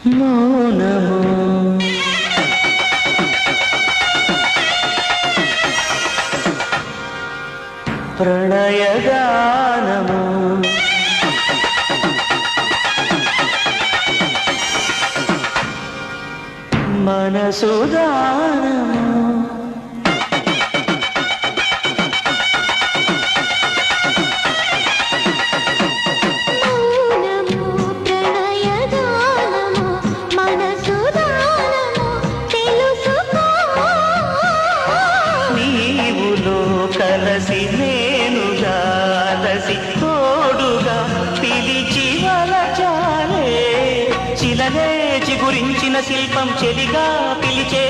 మౌనము ప్రణయగానము మనసుదానము కలసి నేనుగా అలసి తోడుగా పిలిచి వలచాలే చిలనే చిగురించిన శిల్పం చెలిగా పిలిచే